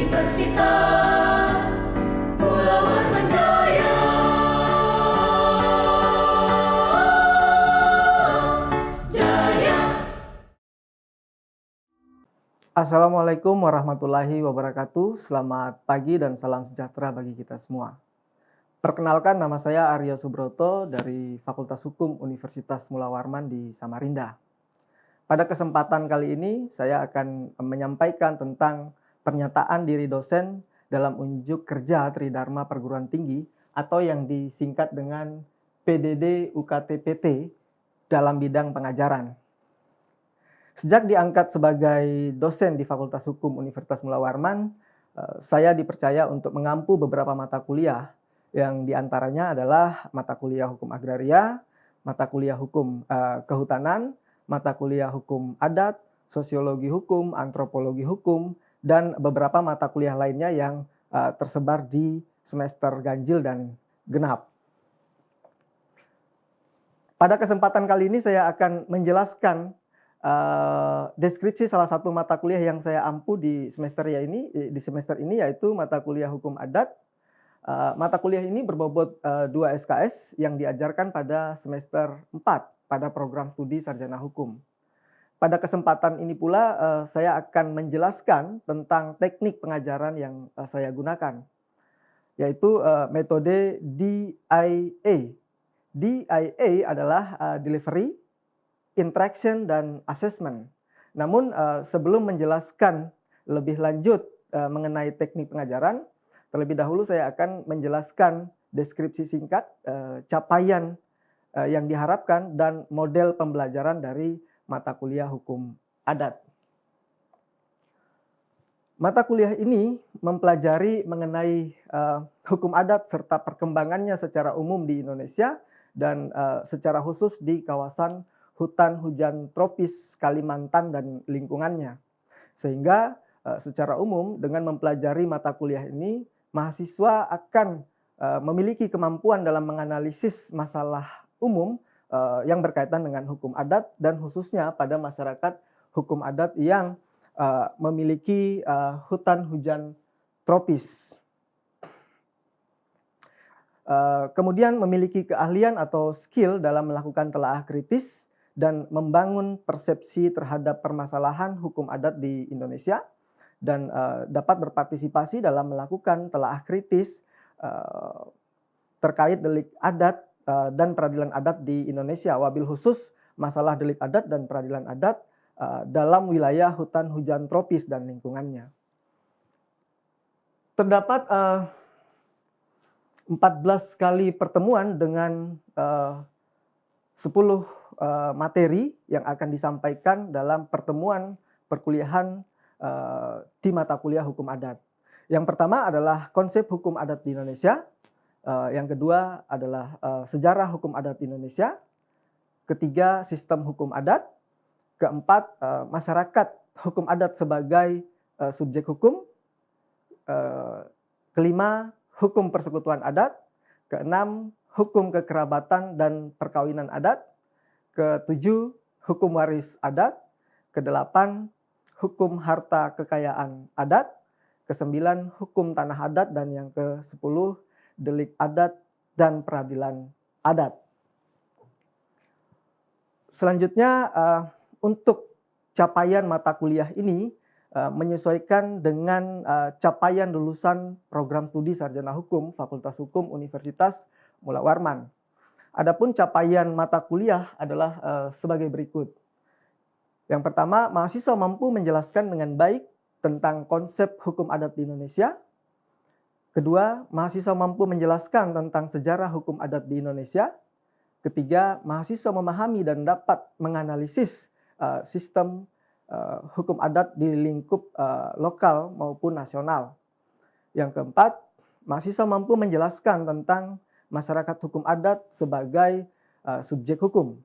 Universitas Mula Warman Jaya. Jaya. Assalamualaikum warahmatullahi wabarakatuh. Selamat pagi dan salam sejahtera bagi kita semua. Perkenalkan, nama saya Aryo Subroto dari Fakultas Hukum Universitas Mula Warman di Samarinda. Pada kesempatan kali ini, saya akan menyampaikan tentang pernyataan diri dosen dalam unjuk kerja Tridharma Perguruan Tinggi atau yang disingkat dengan PDD UKT-PT dalam bidang pengajaran. Sejak diangkat sebagai dosen di Fakultas Hukum Universitas Mula Warman, saya dipercaya untuk mengampu beberapa mata kuliah yang diantaranya adalah mata kuliah hukum agraria, mata kuliah hukum kehutanan, mata kuliah hukum adat, sosiologi hukum, antropologi hukum, dan beberapa mata kuliah lainnya yang tersebar di semester ganjil dan genap. Pada kesempatan kali ini saya akan menjelaskan deskripsi salah satu mata kuliah yang saya ampu di semester ini yaitu mata kuliah hukum adat. Mata kuliah ini berbobot 2 SKS yang diajarkan pada semester 4 pada program studi sarjana hukum. Pada kesempatan ini pula saya akan menjelaskan tentang teknik pengajaran yang saya gunakan, yaitu metode DIA. DIA adalah delivery, interaction, dan assessment. Namun sebelum menjelaskan lebih lanjut mengenai teknik pengajaran, terlebih dahulu saya akan menjelaskan deskripsi singkat capaian yang diharapkan dan model pembelajaran dari mata kuliah hukum adat. Mata kuliah ini mempelajari mengenai hukum adat serta perkembangannya secara umum di Indonesia dan secara khusus di kawasan hutan hujan tropis Kalimantan dan lingkungannya. Sehingga secara umum dengan mempelajari mata kuliah ini, mahasiswa akan memiliki kemampuan dalam menganalisis masalah umum yang berkaitan dengan hukum adat dan khususnya pada masyarakat hukum adat yang memiliki hutan hujan tropis. Kemudian memiliki keahlian atau skill dalam melakukan telaah kritis dan membangun persepsi terhadap permasalahan hukum adat di Indonesia dan dapat berpartisipasi dalam melakukan telaah kritis terkait delik adat dan peradilan adat di Indonesia, wabil khusus masalah delik adat dan peradilan adat dalam wilayah hutan hujan tropis dan lingkungannya. Terdapat 14 kali pertemuan dengan 10 materi yang akan disampaikan dalam pertemuan perkuliahan di mata kuliah hukum adat. Yang pertama adalah konsep hukum adat di Indonesia. Yang kedua adalah sejarah hukum adat di Indonesia. Ketiga, sistem hukum adat. Keempat, masyarakat hukum adat sebagai subjek hukum. Kelima, hukum persekutuan adat. Keenam, hukum kekerabatan dan perkawinan adat. Ketujuh, hukum waris adat. Kedelapan, hukum harta kekayaan adat. Kesembilan, hukum tanah adat. Dan yang ke-10, delik adat dan peradilan adat. Selanjutnya, untuk capaian mata kuliah ini menyesuaikan dengan capaian lulusan program studi sarjana hukum Fakultas Hukum Universitas Mula Warman. Adapun capaian mata kuliah adalah sebagai berikut. Yang pertama, mahasiswa mampu menjelaskan dengan baik tentang konsep hukum adat di Indonesia. Kedua, mahasiswa mampu menjelaskan tentang sejarah hukum adat di Indonesia. Ketiga, mahasiswa memahami dan dapat menganalisis sistem hukum adat di lingkup lokal maupun nasional. Yang keempat, mahasiswa mampu menjelaskan tentang masyarakat hukum adat sebagai subjek hukum.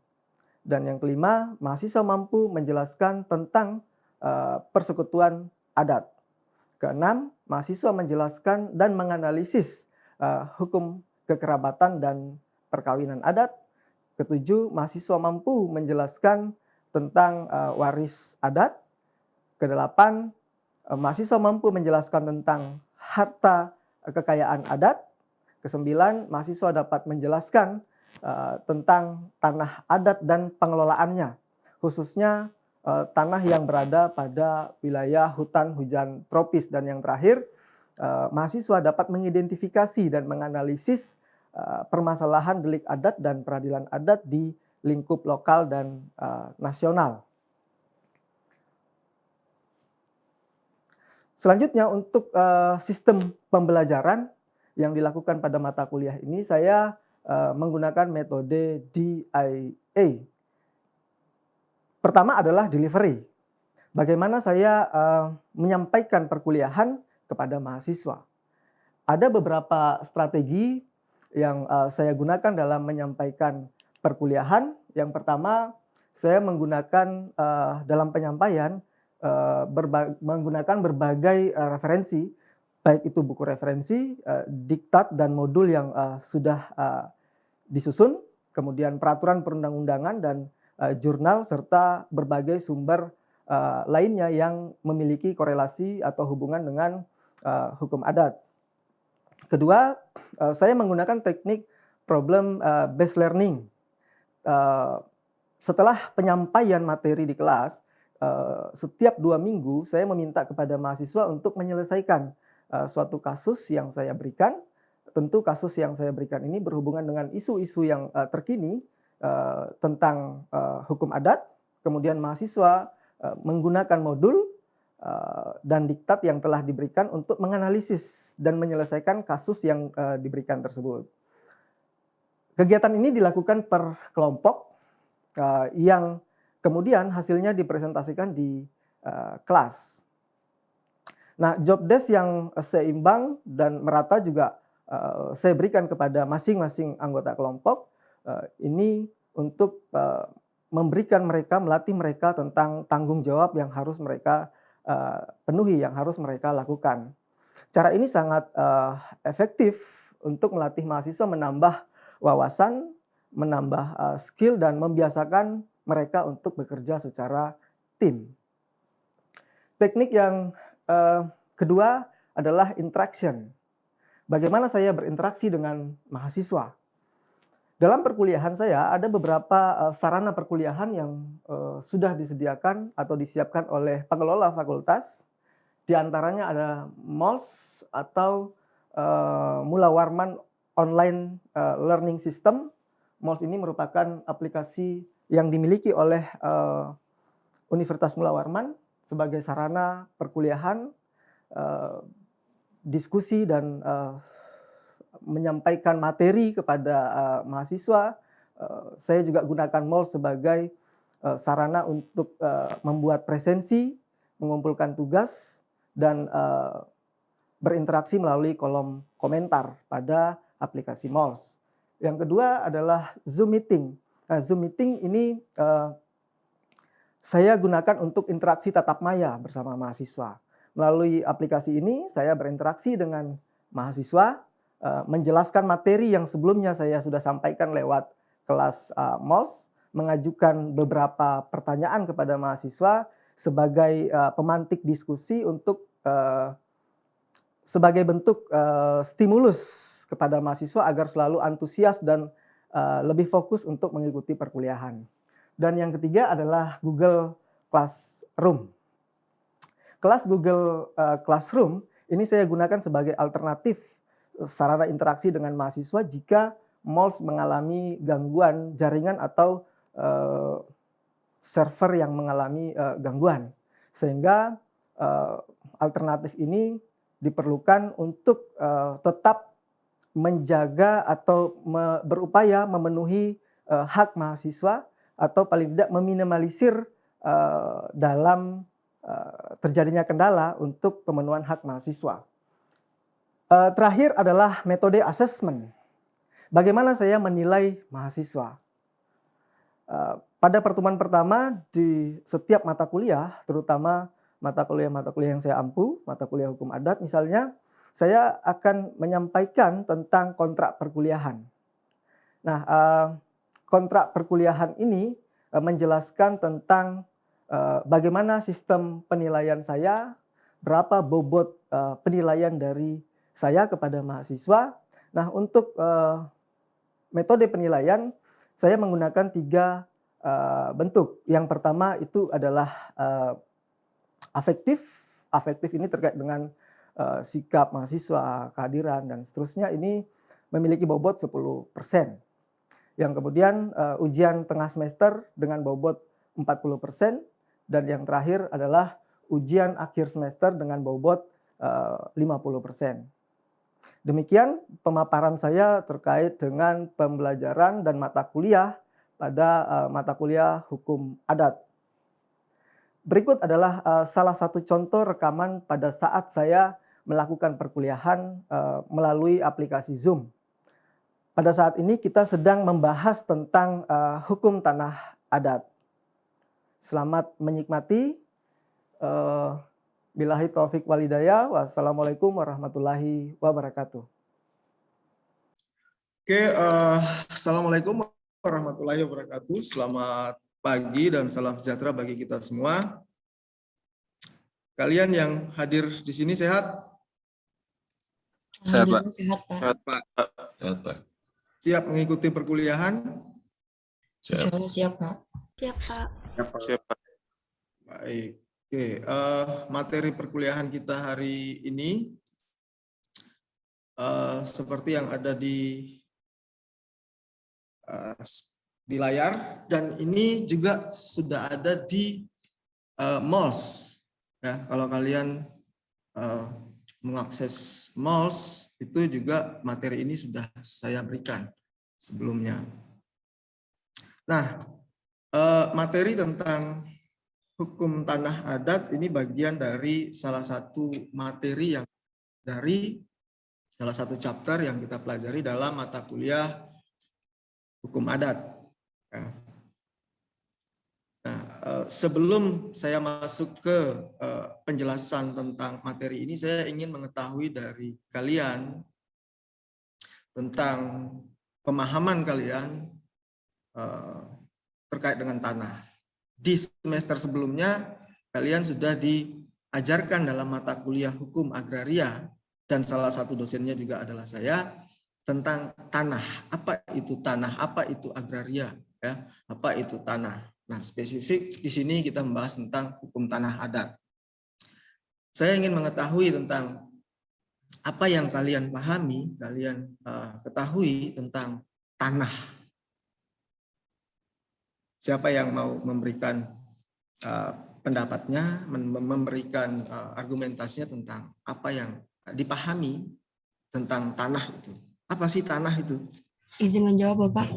Dan yang kelima, mahasiswa mampu menjelaskan tentang persekutuan adat. Keenam, mahasiswa menjelaskan dan menganalisis hukum kekerabatan dan perkawinan adat. Ketujuh, mahasiswa mampu menjelaskan tentang waris adat. Kedelapan, mahasiswa mampu menjelaskan tentang harta kekayaan adat. Kesembilan, mahasiswa dapat menjelaskan tentang tanah adat dan pengelolaannya, khususnya tanah yang berada pada wilayah hutan hujan tropis. Dan yang terakhir, mahasiswa dapat mengidentifikasi dan menganalisis permasalahan delik adat dan peradilan adat di lingkup lokal dan nasional. Selanjutnya untuk sistem pembelajaran yang dilakukan pada mata kuliah ini, saya menggunakan metode DIA. Pertama adalah delivery. Bagaimana saya menyampaikan perkuliahan kepada mahasiswa. Ada beberapa strategi yang saya gunakan dalam menyampaikan perkuliahan. Yang pertama, saya menggunakan dalam penyampaian menggunakan berbagai referensi, baik itu buku referensi, diktat dan modul yang sudah disusun, kemudian peraturan perundang-undangan dan jurnal, serta berbagai sumber lainnya yang memiliki korelasi atau hubungan dengan hukum adat. Kedua, saya menggunakan teknik problem based learning. Setelah penyampaian materi di kelas, setiap 2 minggu saya meminta kepada mahasiswa untuk menyelesaikan suatu kasus yang saya berikan. Tentu kasus yang saya berikan ini berhubungan dengan isu-isu yang terkini tentang hukum adat. Kemudian mahasiswa menggunakan modul dan diktat yang telah diberikan untuk menganalisis dan menyelesaikan kasus yang diberikan tersebut. Kegiatan ini dilakukan per kelompok yang kemudian hasilnya dipresentasikan di kelas. Nah, job desk yang seimbang dan merata juga saya berikan kepada masing-masing anggota kelompok ini untuk memberikan mereka, melatih mereka tentang tanggung jawab yang harus mereka penuhi, yang harus mereka lakukan. Cara ini sangat efektif untuk melatih mahasiswa menambah wawasan, menambah skill dan membiasakan mereka untuk bekerja secara tim. Teknik yang kedua adalah interaction. Bagaimana saya berinteraksi dengan mahasiswa? Dalam perkuliahan saya ada beberapa sarana perkuliahan yang sudah disediakan atau disiapkan oleh pengelola fakultas. Di antaranya ada MOLS atau Mula Warman Online Learning System. MOLS ini merupakan aplikasi yang dimiliki oleh Universitas Mula Warman sebagai sarana perkuliahan, diskusi dan menyampaikan materi kepada mahasiswa. Saya juga gunakan MOLS sebagai sarana untuk membuat presensi, mengumpulkan tugas, dan berinteraksi melalui kolom komentar pada aplikasi MOLS. Yang kedua adalah Zoom Meeting. Nah, Zoom Meeting ini saya gunakan untuk interaksi tatap maya bersama mahasiswa. Melalui aplikasi ini saya berinteraksi dengan mahasiswa, menjelaskan materi yang sebelumnya saya sudah sampaikan lewat kelas MOLS, mengajukan beberapa pertanyaan kepada mahasiswa sebagai pemantik diskusi untuk sebagai bentuk stimulus kepada mahasiswa agar selalu antusias dan lebih fokus untuk mengikuti perkuliahan. Dan yang ketiga adalah Google Classroom. Kelas Google Classroom ini saya gunakan sebagai alternatif sarana interaksi dengan mahasiswa jika MOLS mengalami gangguan jaringan atau server yang mengalami gangguan. Sehingga alternatif ini diperlukan untuk tetap menjaga atau berupaya memenuhi hak mahasiswa atau paling tidak meminimalisir dalam terjadinya kendala untuk pemenuhan hak mahasiswa. Terakhir adalah metode assessment. Bagaimana saya menilai mahasiswa? Pada pertemuan pertama di setiap mata kuliah, terutama mata kuliah yang saya ampu, mata kuliah hukum adat misalnya, saya akan menyampaikan tentang kontrak perkuliahan. Nah, kontrak perkuliahan ini menjelaskan tentang bagaimana sistem penilaian saya, berapa bobot penilaian dari saya kepada mahasiswa. Nah, untuk metode penilaian saya menggunakan 3 bentuk. Yang pertama itu adalah afektif. Afektif ini terkait dengan sikap mahasiswa, kehadiran dan seterusnya, ini memiliki bobot 10%. Yang kemudian ujian tengah semester dengan bobot 40%, dan yang terakhir adalah ujian akhir semester dengan bobot 50%. Demikian pemaparan saya terkait dengan pembelajaran dan mata kuliah pada mata kuliah hukum adat. Berikut adalah salah satu contoh rekaman pada saat saya melakukan perkuliahan melalui aplikasi Zoom. Pada saat ini kita sedang membahas tentang hukum tanah adat. Selamat menikmati. Billahi taufik walhidayah. Wassalamualaikum warahmatullahi wabarakatuh. Oke, assalamualaikum warahmatullahi wabarakatuh. Selamat pagi dan salam sejahtera bagi kita semua. Kalian yang hadir di sini sehat? Sehat, Pak. Sehat, Pak. Sehat, Pak. Sehat, Pak. Siap mengikuti perkuliahan? Siap. Insyaallah siap, Pak. Siap, Pak. Siap, Pak. Baik. Oke, materi perkuliahan kita hari ini seperti yang ada di layar, dan ini juga sudah ada di MOLS. Ya, kalau kalian mengakses MOLS, itu juga materi ini sudah saya berikan sebelumnya. Nah, materi tentang hukum tanah adat ini bagian dari salah satu materi yang dari salah satu chapter yang kita pelajari dalam mata kuliah hukum adat. Nah, sebelum saya masuk ke penjelasan tentang materi ini, saya ingin mengetahui dari kalian tentang pemahaman kalian terkait dengan tanah. Di semester sebelumnya, kalian sudah diajarkan dalam mata kuliah hukum agraria, dan salah satu dosennya juga adalah saya, tentang tanah. Apa itu tanah? Apa itu agraria? Ya, apa itu tanah? Nah, spesifik di sini kita membahas tentang hukum tanah adat. Saya ingin mengetahui tentang apa yang kalian pahami, kalian ketahui tentang tanah. Siapa yang mau memberikan pendapatnya, memberikan argumentasinya tentang apa yang dipahami tentang tanah itu? Apa sih tanah itu? Izin menjawab, Bapak.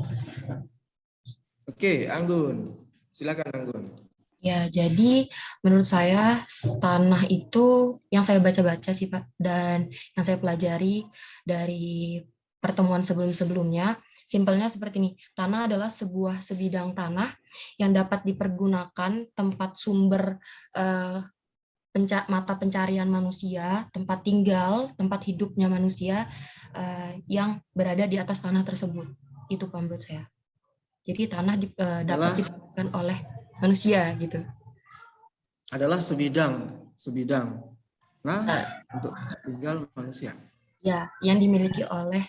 Oke, Anggun. Silakan, Anggun. Ya, jadi menurut saya tanah itu yang saya baca-baca sih, Pak, dan yang saya pelajari dari pertemuan sebelum-sebelumnya, simpelnya seperti ini. Tanah adalah sebuah sebidang tanah yang dapat dipergunakan tempat sumber mata pencarian manusia, tempat tinggal, tempat hidupnya manusia yang berada di atas tanah tersebut. Itu Pak, menurut saya. Jadi tanah dapat digunakan oleh manusia gitu. Adalah sebidang nah untuk tinggal manusia. Ya, yang dimiliki oleh,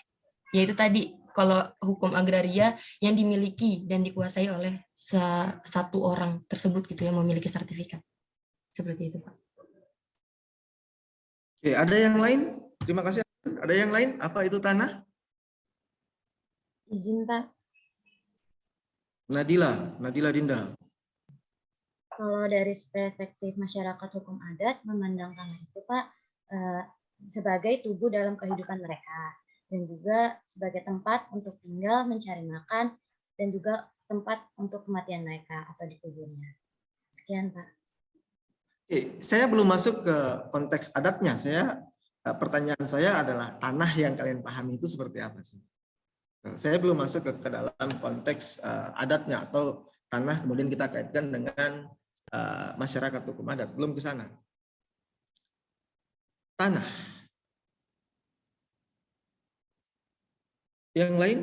yaitu tadi kalau hukum agraria yang dimiliki dan dikuasai oleh satu orang tersebut gitu yang memiliki sertifikat. Seperti itu, Pak. Oke, ada yang lain? Terima kasih. Ada yang lain? Apa itu tanah? Izin, Pak. Nadila Dinda. Kalau dari perspektif masyarakat hukum adat memandang tanah itu, Pak, sebagai tubuh dalam kehidupan mereka, dan juga sebagai tempat untuk tinggal, mencari makan, dan juga tempat untuk kematian mereka atau dikuburnya. Sekian, Pak. Oke, saya belum masuk ke konteks adatnya. Pertanyaan saya adalah tanah yang kalian pahami itu seperti apa sih? Saya belum masuk ke dalam konteks adatnya atau tanah kemudian kita kaitkan dengan masyarakat hukum adat, belum ke sana. Tanah. Yang lain?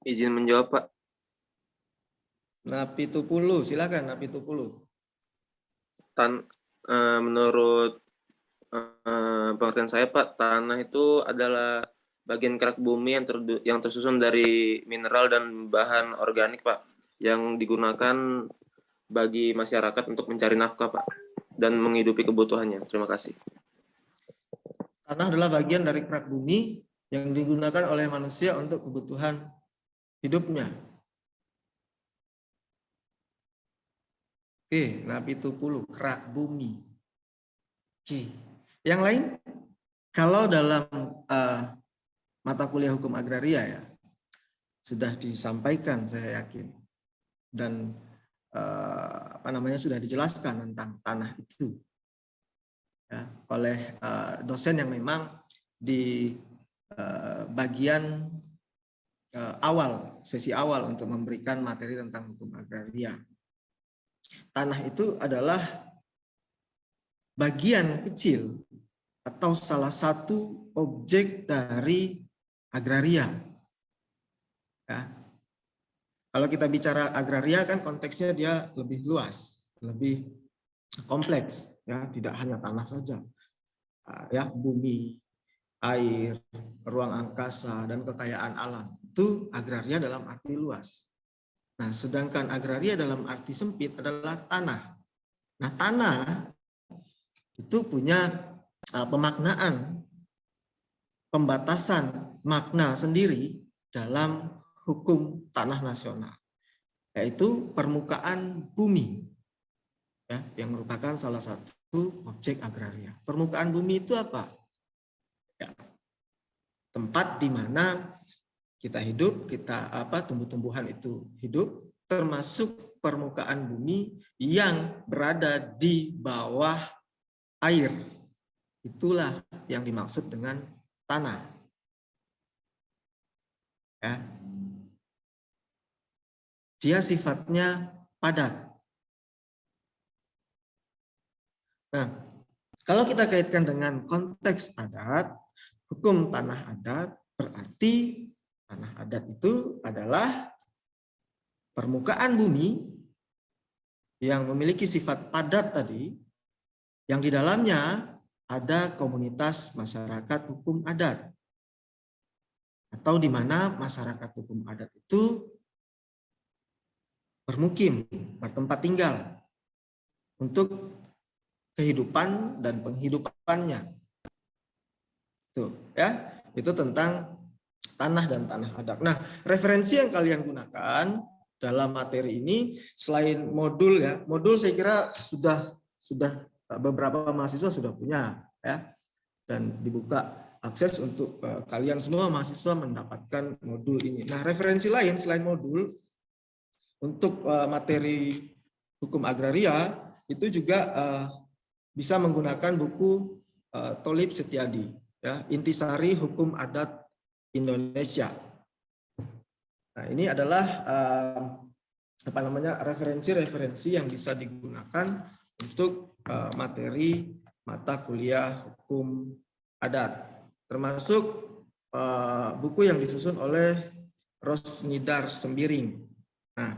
Izin menjawab, Pak. Napitupulu, silakan Napitupulu. menurut pengertian saya, Pak, tanah itu adalah bagian kerak bumi yang tersusun dari mineral dan bahan organik, Pak, yang digunakan bagi masyarakat untuk mencari nafkah, Pak, dan menghidupi kebutuhannya. Terima kasih. Tanah adalah bagian dari kerak bumi yang digunakan oleh manusia untuk kebutuhan hidupnya. Oke, Napitupulu, kerak bumi. Oke, yang lain, kalau dalam mata kuliah hukum agraria ya sudah disampaikan, saya yakin, dan sudah dijelaskan tentang tanah itu ya, oleh dosen yang memang di bagian sesi awal untuk memberikan materi tentang hukum agraria. Tanah itu adalah bagian kecil atau salah satu objek dari agraria. Ya. Kalau kita bicara agraria kan konteksnya dia lebih luas, lebih kompleks, ya, tidak hanya tanah saja, ya, bumi, air, ruang angkasa, dan kekayaan alam. Itu agraria dalam arti luas. Nah, sedangkan agraria dalam arti sempit adalah tanah. Nah, tanah itu punya pemaknaan, pembatasan makna sendiri dalam hukum tanah nasional, yaitu permukaan bumi, ya, yang merupakan salah satu objek agraria. Permukaan bumi itu apa? Ya, tempat di mana kita hidup, tumbuh-tumbuhan itu hidup, termasuk permukaan bumi yang berada di bawah air. Itulah yang dimaksud dengan tanah. Ya. Dia sifatnya padat. Nah, kalau kita kaitkan dengan konteks adat, hukum tanah adat berarti tanah adat itu adalah permukaan bumi yang memiliki sifat padat tadi, yang di dalamnya ada komunitas masyarakat hukum adat, atau di mana masyarakat hukum adat itu bermukim, bertempat tinggal untuk kehidupan dan penghidupannya. Tuh, ya, itu tentang tanah dan tanah adat. Nah, referensi yang kalian gunakan dalam materi ini selain modul, ya, modul saya kira sudah beberapa mahasiswa sudah punya, ya, dan dibuka akses untuk kalian semua mahasiswa mendapatkan modul ini. Nah, referensi lain selain modul untuk materi hukum agraria itu juga bisa menggunakan buku Tholib Setiadi, ya, Intisari Hukum Adat Indonesia. Nah, ini adalah referensi-referensi yang bisa digunakan untuk materi mata kuliah hukum adat, termasuk buku yang disusun oleh Rosnidar Sembiring. Nah,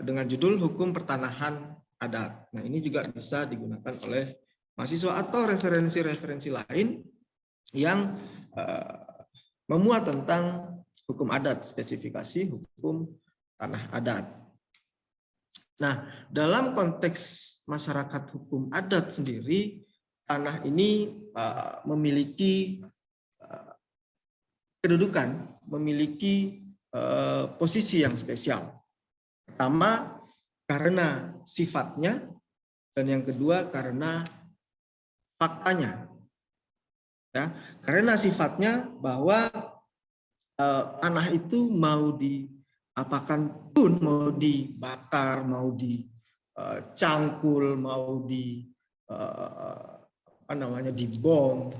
dengan judul Hukum Pertanahan Adat. Nah, ini juga bisa digunakan oleh mahasiswa atau referensi-referensi lain yang memuat tentang hukum adat, spesifikasi hukum tanah adat. Nah, dalam konteks masyarakat hukum adat sendiri, tanah ini memiliki kedudukan, memiliki posisi yang spesial. Pertama, karena sifatnya, dan yang kedua karena faktanya. Ya, karena sifatnya bahwa tanah itu mau diapakan pun, mau dibakar, mau dicangkul, mau dibom,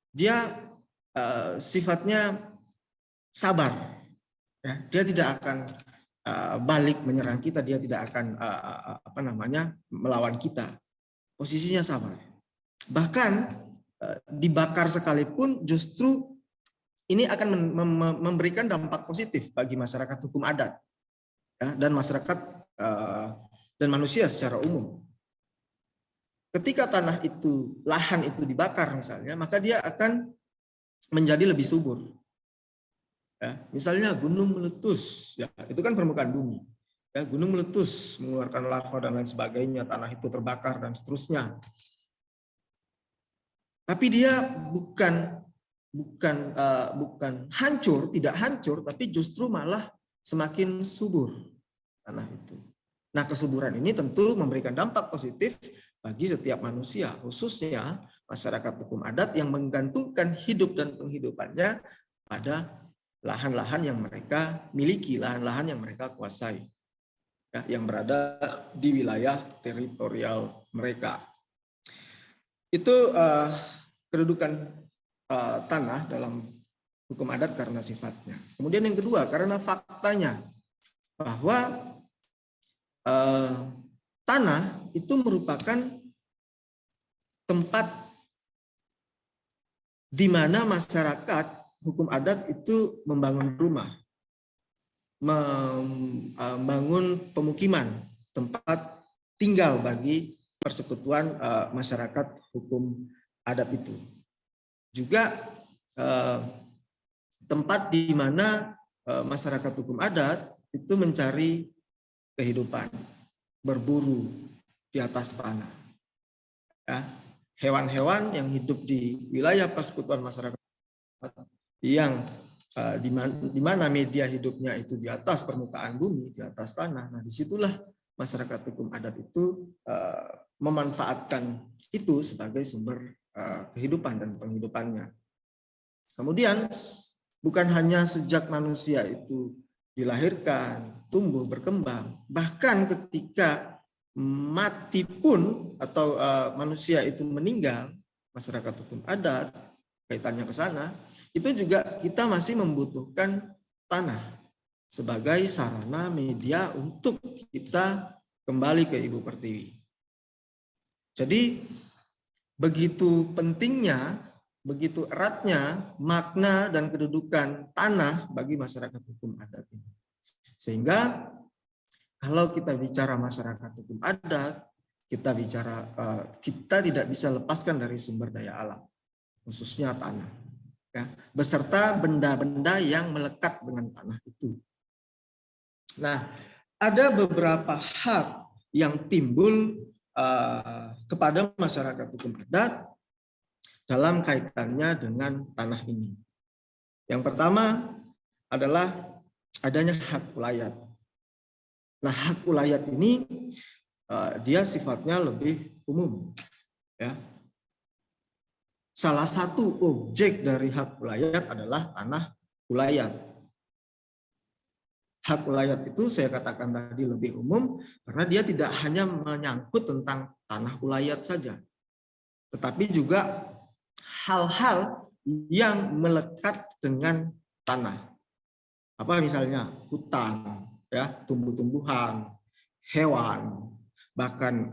dia sifatnya sabar. Ya, dia tidak akan balik menyerang kita, dia tidak akan melawan kita. Posisinya sabar. Bahkan dibakar sekalipun justru ini akan memberikan dampak positif bagi masyarakat hukum adat, ya, dan masyarakat dan manusia secara umum. ketika lahan itu dibakar misalnya, maka dia akan menjadi lebih subur. Ya, misalnya gunung meletus, ya itu kan permukaan bumi. Ya, gunung meletus, mengeluarkan lava dan lain sebagainya, tanah itu terbakar dan seterusnya. Tapi dia bukan hancur, tidak hancur, tapi justru malah semakin subur tanah itu. Nah, kesuburan ini tentu memberikan dampak positif bagi setiap manusia, khususnya masyarakat hukum adat yang menggantungkan hidup dan penghidupannya pada lahan-lahan yang mereka miliki, lahan-lahan yang mereka kuasai, ya, yang berada di wilayah teritorial mereka. Itu kedudukan tanah dalam hukum adat karena sifatnya. Kemudian yang kedua, karena faktanya bahwa tanah itu merupakan tempat di mana masyarakat hukum adat itu membangun rumah, membangun pemukiman, tempat tinggal bagi persekutuan masyarakat hukum adat itu. Juga tempat di mana masyarakat hukum adat itu mencari kehidupan, berburu di atas tanah. Ya, hewan-hewan yang hidup di wilayah persekutuan masyarakat yang di mana media hidupnya itu di atas permukaan bumi, di atas tanah. Nah, disitulah masyarakat hukum adat itu memanfaatkan itu sebagai sumber kehidupan dan penghidupannya. Kemudian bukan hanya sejak manusia itu dilahirkan, tumbuh, berkembang, bahkan ketika mati pun atau manusia itu meninggal, masyarakat hukum adat kaitannya ke sana, itu juga kita masih membutuhkan tanah sebagai sarana media untuk kita kembali ke Ibu Pertiwi. Jadi begitu pentingnya, begitu eratnya makna dan kedudukan tanah bagi masyarakat hukum adat ini. Sehingga kalau kita bicara masyarakat hukum adat, kita tidak bisa lepaskan dari sumber daya alam, khususnya tanah, ya, beserta benda-benda yang melekat dengan tanah itu. Nah, ada beberapa hak yang timbul kepada masyarakat hukum adat dalam kaitannya dengan tanah ini. Yang pertama adalah adanya hak ulayat. Nah, hak ulayat ini dia sifatnya lebih umum, ya. Salah satu objek dari hak ulayat adalah tanah ulayat. Hak ulayat itu saya katakan tadi lebih umum karena dia tidak hanya menyangkut tentang tanah ulayat saja, tetapi juga hal-hal yang melekat dengan tanah. Apa misalnya hutan, ya, tumbuh-tumbuhan, hewan, bahkan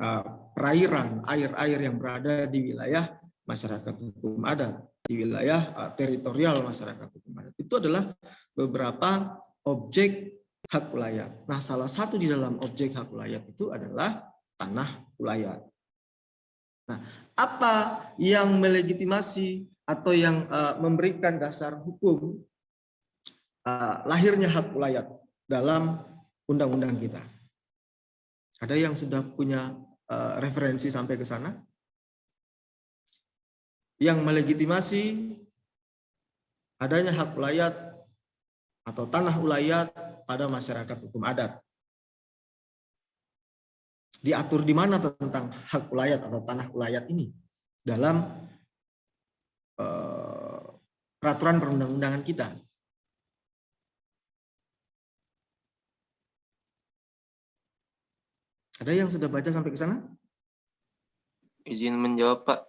perairan, air-air yang berada di wilayah masyarakat hukum adat, di wilayah teritorial masyarakat hukum adat. Itu adalah beberapa objek hak ulayat. Nah, salah satu di dalam objek hak ulayat itu adalah tanah ulayat. Nah, apa yang melegitimasi atau yang memberikan dasar hukum lahirnya hak ulayat dalam undang-undang kita? Ada yang sudah punya referensi sampai ke sana? Yang melegitimasi adanya hak ulayat atau tanah ulayat pada masyarakat hukum adat. Diatur di mana tentang hak ulayat atau tanah ulayat ini dalam peraturan perundang-undangan kita? Ada yang sudah baca sampai ke sana? Izin menjawab, Pak.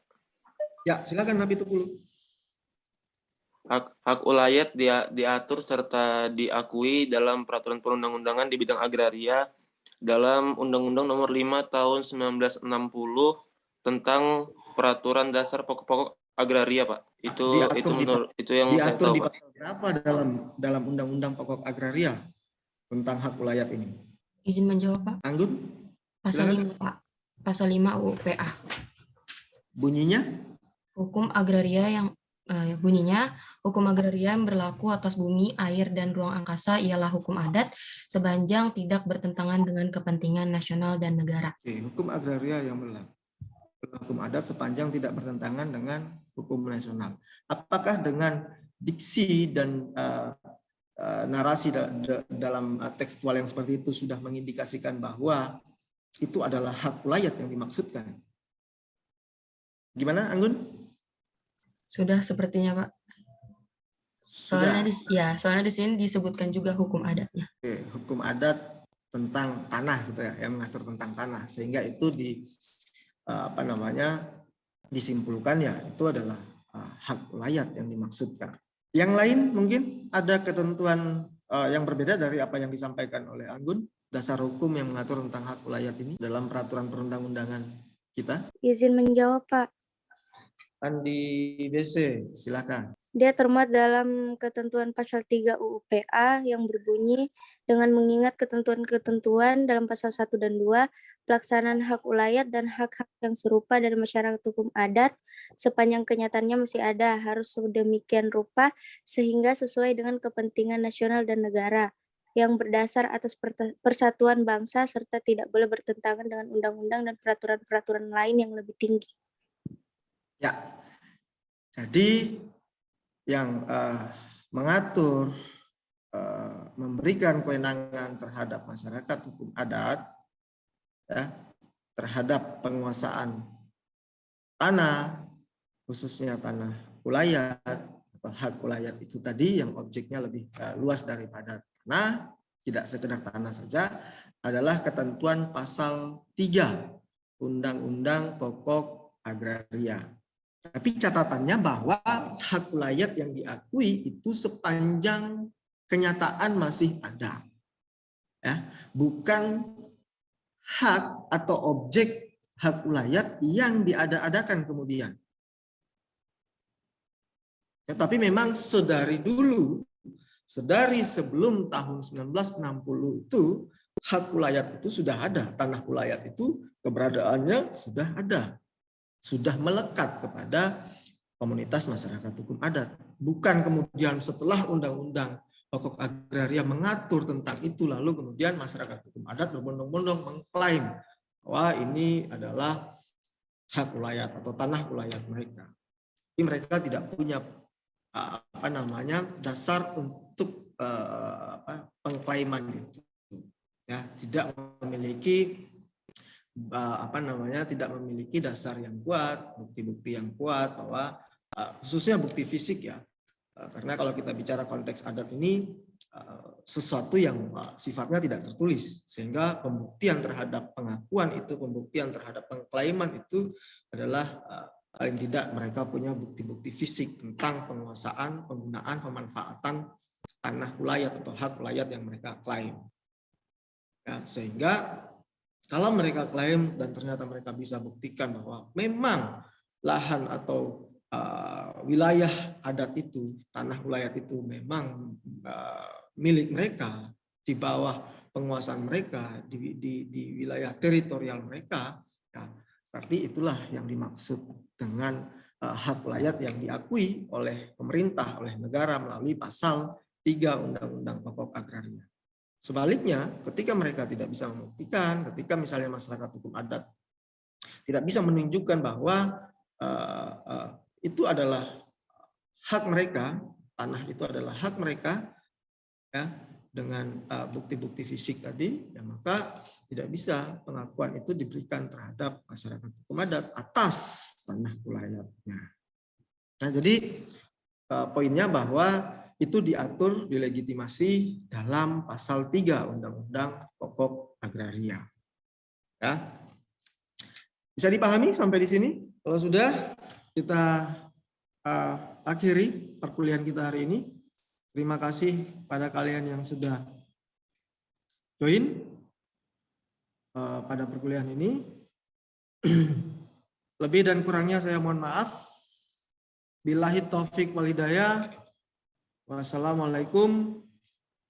Ya, silakan Nabi Tupulu. Hak ulayat diatur serta diakui dalam peraturan perundang-undangan di bidang agraria dalam Undang-Undang Nomor 5 Tahun 1960 tentang Peraturan Dasar Pokok-pokok Agraria, Pak. Itu yang saya tahu, di Pak. pasal berapa dalam Undang-Undang Pokok Agraria tentang hak ulayat ini? Izin menjawab, Pak. Anggun? Pasal Silakan. 5, Pak. Pasal 5 UU PA. Bunyinya? Hukum agraria yang bunyinya, hukum agraria yang berlaku atas bumi, air, dan ruang angkasa ialah hukum adat sepanjang tidak bertentangan dengan kepentingan nasional dan negara. Oke, hukum agraria yang berlaku. Hukum adat sepanjang tidak bertentangan dengan hukum nasional. Apakah dengan diksi dan narasi dalam tekstual yang seperti itu sudah mengindikasikan bahwa itu adalah hak ulayat yang dimaksudkan? Gimana, Anggun? Sudah sepertinya, Pak. Sudah. Soalnya di sini disebutkan juga hukum adatnya. Oke, hukum adat tentang tanah gitu ya, yang mengatur tentang tanah, sehingga itu disimpulkan ya itu adalah hak ulayat yang dimaksudkan. Yang lain mungkin ada ketentuan yang berbeda dari apa yang disampaikan oleh Anggun, dasar hukum yang mengatur tentang hak ulayat ini dalam peraturan perundang-undangan kita. Izin menjawab, Pak. Andi BC, silakan. Dia termuat dalam ketentuan pasal 3 UU PA yang berbunyi dengan mengingat ketentuan-ketentuan dalam pasal 1 dan 2, pelaksanaan hak ulayat dan hak-hak yang serupa dari masyarakat hukum adat sepanjang kenyataannya masih ada harus sedemikian rupa sehingga sesuai dengan kepentingan nasional dan negara yang berdasar atas persatuan bangsa serta tidak boleh bertentangan dengan undang-undang dan peraturan-peraturan lain yang lebih tinggi. Ya, jadi yang mengatur, memberikan kewenangan terhadap masyarakat hukum adat, ya, terhadap penguasaan tanah, khususnya tanah ulayat atau hak ulayat itu tadi yang objeknya lebih luas daripada tanah, tidak sekedar tanah saja, adalah ketentuan pasal 3 Undang-Undang Pokok Agraria. Tapi catatannya bahwa hak ulayat yang diakui itu sepanjang kenyataan masih ada, ya, bukan hak atau objek hak ulayat yang diada-adakan kemudian. Ya, tapi memang sedari dulu, sedari sebelum tahun 1960 itu hak ulayat itu sudah ada, tanah ulayat itu keberadaannya sudah ada. Sudah melekat kepada komunitas masyarakat hukum adat. Bukan kemudian setelah Undang-Undang Pokok Agraria mengatur tentang itu, lalu kemudian masyarakat hukum adat berbondong-bondong mengklaim bahwa ini adalah hak ulayat atau tanah ulayat mereka. Tapi mereka tidak punya dasar untuk pengklaiman itu. Ya, tidak memiliki tidak memiliki dasar yang kuat, bukti-bukti yang kuat bahwa khususnya bukti fisik ya, karena kalau kita bicara konteks adat ini sesuatu yang sifatnya tidak tertulis, sehingga pembuktian terhadap pengakuan itu, pembuktian terhadap pengklaiman itu adalah paling tidak mereka punya bukti-bukti fisik tentang penguasaan, penggunaan, pemanfaatan tanah ulayat atau hak ulayat yang mereka klaim. Ya, sehingga kalau mereka klaim dan ternyata mereka bisa buktikan bahwa memang lahan atau wilayah adat itu, tanah ulayat itu memang milik mereka, di bawah penguasaan mereka, di wilayah teritorial mereka, ya, berarti itulah yang dimaksud dengan hak ulayat yang diakui oleh pemerintah, oleh negara melalui pasal 3 Undang-Undang Pokok Agraria. Sebaliknya, ketika mereka tidak bisa membuktikan, ketika misalnya masyarakat hukum adat tidak bisa menunjukkan bahwa itu adalah hak mereka, tanah itu adalah hak mereka, ya, dengan bukti-bukti fisik tadi, ya, maka tidak bisa pengakuan itu diberikan terhadap masyarakat hukum adat atas tanah ulayatnya. Nah, jadi poinnya bahwa itu diatur, dilegitimasi dalam pasal 3 Undang-Undang Pokok Agraria. Ya. Bisa dipahami sampai di sini? Kalau sudah, kita akhiri perkuliahan kita hari ini. Terima kasih pada kalian yang sudah join pada perkuliahan ini. Lebih dan kurangnya saya mohon maaf. Billahi taufik wal hidayah. Wassalamualaikum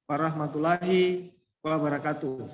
warahmatullahi wabarakatuh.